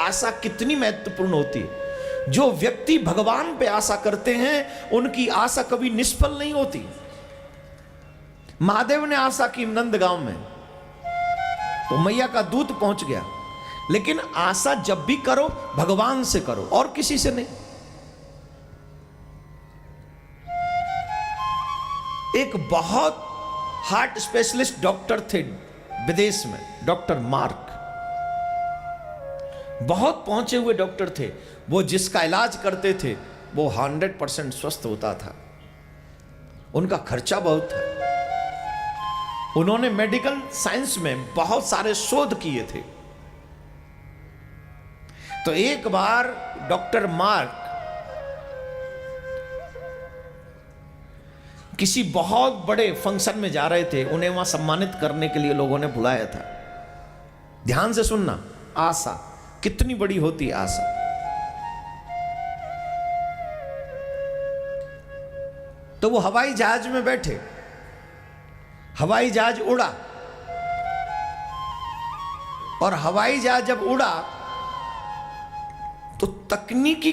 आशा कितनी महत्वपूर्ण होती है। जो व्यक्ति भगवान पे आशा करते हैं उनकी आशा कभी निष्फल नहीं होती। महादेव ने आशा की नंदगांव में, तो मैया का दूत पहुंच गया, लेकिन आशा जब भी करो भगवान से करो और किसी से नहीं। एक बहुत हार्ट स्पेशलिस्ट डॉक्टर थे विदेश में, डॉक्टर मार्क, बहुत पहुंचे हुए डॉक्टर थे। वो जिसका इलाज करते थे वो 100% स्वस्थ होता था। उनका खर्चा बहुत था। उन्होंने मेडिकल साइंस में बहुत सारे शोध किए थे। तो एक बार डॉक्टर मार्क किसी बहुत बड़े फंक्शन में जा रहे थे। उन्हें वहां सम्मानित करने के लिए लोगों ने बुलाया था। ध्यान से सुनना, आशा कितनी बड़ी होती है। आशा, तो वो हवाई जहाज में बैठे, हवाई जहाज उड़ा, और हवाई जहाज जब उड़ा तो तकनीकी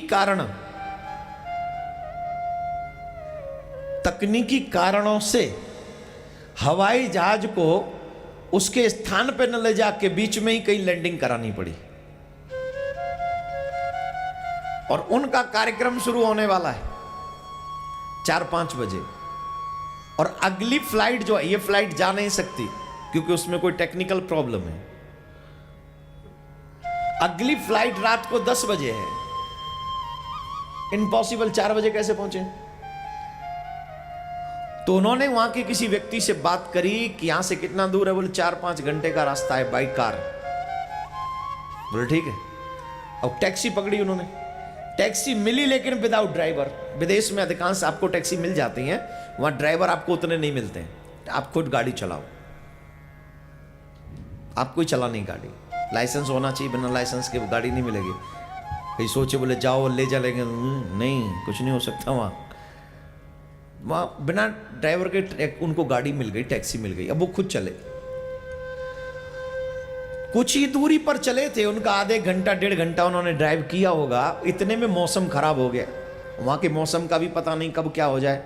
कारणों से हवाई जहाज को उसके स्थान पर न ले जाके बीच में ही कहीं लैंडिंग करानी पड़ी। और उनका कार्यक्रम शुरू होने वाला है 4-5 बजे, और अगली फ्लाइट जो है, ये फ्लाइट जा नहीं सकती क्योंकि उसमें कोई टेक्निकल प्रॉब्लम है। अगली फ्लाइट रात को 10 बजे है। इम्पॉसिबल, 4 बजे कैसे पहुंचे? तो उन्होंने वहां के किसी व्यक्ति से बात करी कि यहां से कितना दूर है। बोले 4-5 घंटे का रास्ता है बाई कार। बोले ठीक है। अब टैक्सी पकड़ी उन्होंने, टैक्सी मिली लेकिन विदाउट ड्राइवर। विदेश में अधिकांश आपको टैक्सी मिल जाती हैं, वहां ड्राइवर आपको उतने नहीं मिलते हैं। आप खुद गाड़ी चलाओ, आपको ही चलानी गाड़ी, लाइसेंस होना चाहिए। बिना लाइसेंस के गाड़ी नहीं मिलेगी। कहीं सोचे बोले जाओ ले चलेंगे, नहीं, कुछ नहीं हो सकता। वहां बिना ड्राइवर के उनको गाड़ी मिल गई, टैक्सी मिल गई। अब वो खुद चले, कुछ ही दूरी पर चले थे। उनका आधे घंटा 1.5 घंटा उन्होंने ड्राइव किया होगा। इतने में मौसम खराब हो गया। वहां के मौसम का भी पता नहीं कब क्या हो जाए,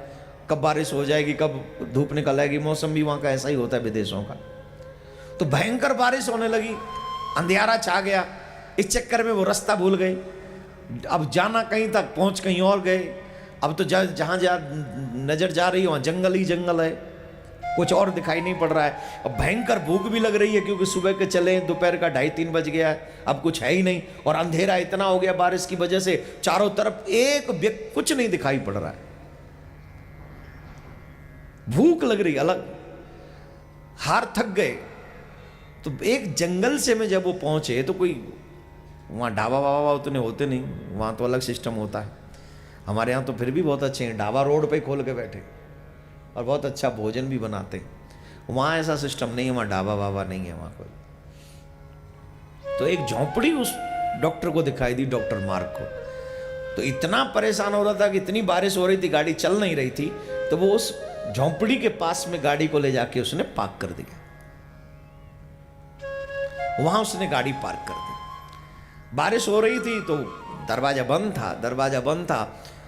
कब बारिश हो जाएगी, कब धूप निकल आएगी। मौसम भी वहां का ऐसा ही होता है विदेशों का। तो भयंकर बारिश होने लगी, अंधियारा छा गया। इस चक्कर में वो रास्ता भूल गए। अब जाना कहीं तक, पहुंच कहीं और गए। अब तो जहां नजर जा रही है वहां जंगल ही जंगल है, कुछ और दिखाई नहीं पड़ रहा है। अब भयंकर भूख भी लग रही है क्योंकि सुबह के चले, दोपहर का 2:30-3 बज गया है, अब कुछ है ही नहीं। और अंधेरा इतना हो गया बारिश की वजह से, चारों तरफ एक व्यक्ति, कुछ नहीं दिखाई पड़ रहा है। भूख लग रही अलग, हार थक गए। तो एक जंगल से में जब वो पहुंचे तो कोई वहां ढाबा वाबा उतने होते नहीं, वहां तो अलग सिस्टम होता है। हमारे यहाँ तो फिर भी बहुत अच्छे हैं, ढाबा रोड पे खोल के बैठे और बहुत अच्छा भोजन भी बनाते हैं। वहाँ ऐसा सिस्टम नहीं है, वहाँ ढाबा वाबा नहीं है वहाँ कोई। तो एक झोंपड़ी उस डॉक्टर को दिखाई दी, डॉक्टर मार्क को। तो इतना परेशान हो रहा था कि इतनी बारिश हो रही थी, गाड़ी चल नहीं रही थी। तो वो उस झोंपड़ी के पास में गाड़ी को ले जाके उसने पार्क कर दिया। वहां उसने गाड़ी पार्क कर दी। बारिश हो रही थी तो दरवाजा बंद था।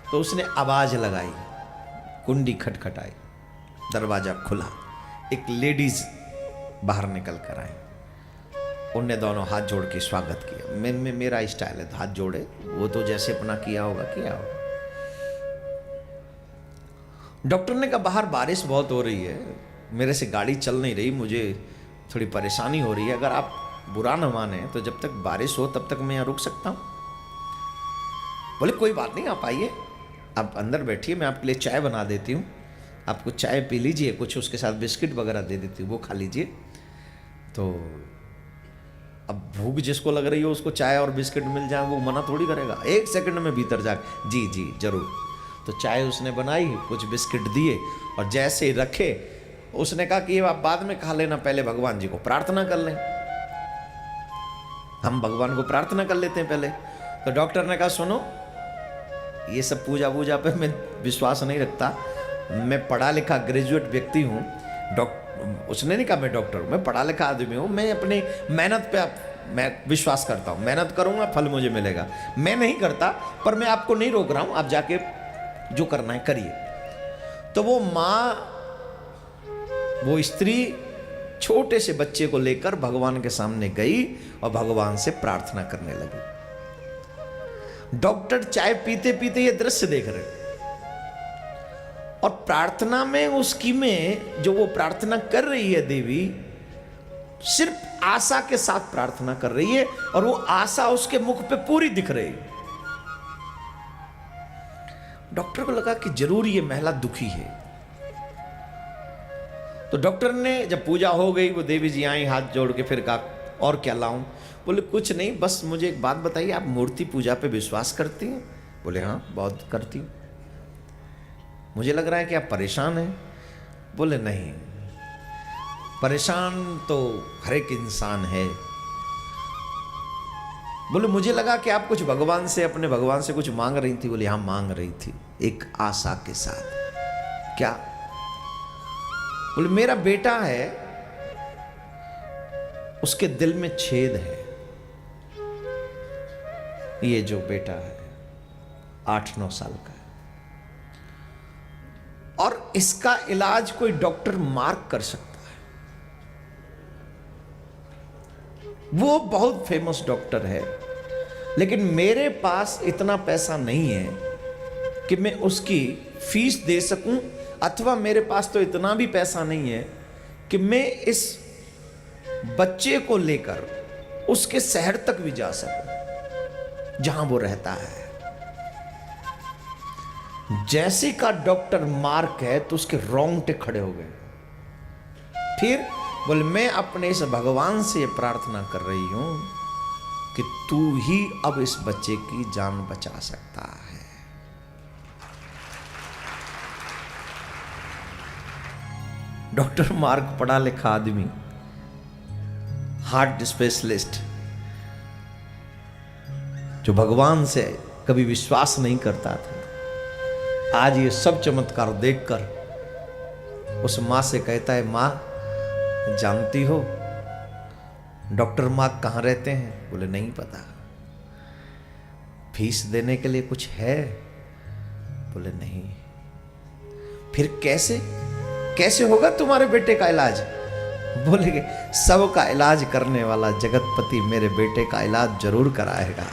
तो उसने आवाज लगाई, कुंडी खटखटाई, दरवाजा खुला। एक लेडीज बाहर निकल कर आई। उनने दोनों हाथ जोड़ के स्वागत किया। मेरा स्टाइल है, हाथ जोड़े, वो तो जैसे अपना किया होगा। डॉक्टर ने कहा बाहर बारिश बहुत हो रही है, मेरे से गाड़ी चल नहीं रही, मुझे थोड़ी परेशानी हो रही है। अगर आप बुरा न माने तो जब तक बारिश हो तब तक मैं यहाँ रुक सकता हूँ। बोले कोई बात नहीं, आप आइए, आप अंदर बैठिए, मैं आपके लिए चाय बना देती हूँ, आपको चाय पी लीजिए, कुछ उसके साथ बिस्किट वगैरह दे देती हूँ, वो खा लीजिए। तो अब भूख जिसको लग रही हो उसको चाय और बिस्किट मिल जाए वो मना थोड़ी करेगा। 1 सेकंड में भीतर जा, जी जरूर। तो चाय उसने बनाई, कुछ बिस्किट दिए और जैसे ही रखे उसने कहा कि आप बाद में खा लेना, पहले भगवान जी को प्रार्थना कर लें। हम भगवान को प्रार्थना कर लेते हैं पहले। तो डॉक्टर ने कहा सुनो, ये सब पूजा वूजा पे मैं विश्वास नहीं रखता, मैं पढ़ा लिखा ग्रेजुएट व्यक्ति हूँ। उसने नहीं कहा मैं डॉक्टर हूँ, मैं पढ़ा लिखा आदमी हूँ, मैं अपनी मेहनत पे मैं विश्वास करता हूं, मेहनत करूंगा फल मुझे मिलेगा। मैं नहीं करता, पर मैं आपको नहीं रोक रहा हूं, आप जाके जो करना है करिए। तो वो माँ, वो स्त्री छोटे से बच्चे को लेकर भगवान के सामने गई और भगवान से प्रार्थना करने लगी। डॉक्टर चाय पीते पीते ये दृश्य देख रहे, और प्रार्थना में उसकी में जो वो प्रार्थना कर रही है देवी, सिर्फ आशा के साथ प्रार्थना कर रही है, और वो आशा उसके मुख पे पूरी दिख रही है। डॉक्टर को लगा कि जरूर ये महिला दुखी है। तो डॉक्टर ने जब पूजा हो गई, वो देवी जी आई हाथ जोड़ के, फिर कहा और क्या लाऊं? बोले कुछ नहीं, बस मुझे एक बात बताइए, आप मूर्ति पूजा पे विश्वास करती हैं? बोले हाँ बहुत करती हूं। मुझे लग रहा है कि आप परेशान हैं। बोले नहीं, परेशान तो हर एक इंसान है। बोले मुझे लगा कि आप कुछ भगवान से, अपने भगवान से कुछ मांग रही थी। बोले हाँ मांग रही थी, एक आशा के साथ। क्या? बोले मेरा बेटा है, उसके दिल में छेद है। ये जो बेटा है 8-9 साल का है, और इसका इलाज कोई डॉक्टर मार्क कर सकता है। वो बहुत फेमस डॉक्टर है, लेकिन मेरे पास इतना पैसा नहीं है कि मैं उसकी फीस दे सकूं, अथवा मेरे पास तो इतना भी पैसा नहीं है कि मैं इस बच्चे को लेकर उसके शहर तक भी जा सकूं जहां वो रहता है। जैसे का डॉक्टर मार्क है तो उसके रोंगटे खड़े हो गए। फिर बोले मैं अपने इस भगवान से प्रार्थना कर रही हूं कि तू ही अब इस बच्चे की जान बचा सकता है। डॉक्टर मार्क पढ़ा लिखा आदमी, हार्ट स्पेशलिस्ट, जो भगवान से कभी विश्वास नहीं करता था, आज ये सब चमत्कार देखकर उस मां से कहता है, मां जानती हो डॉक्टर मार्क कहां रहते हैं? बोले नहीं पता। फीस देने के लिए कुछ है? बोले नहीं। फिर कैसे होगा तुम्हारे बेटे का इलाज? बोले सब का इलाज करने वाला जगतपति मेरे बेटे का इलाज जरूर कराएगा।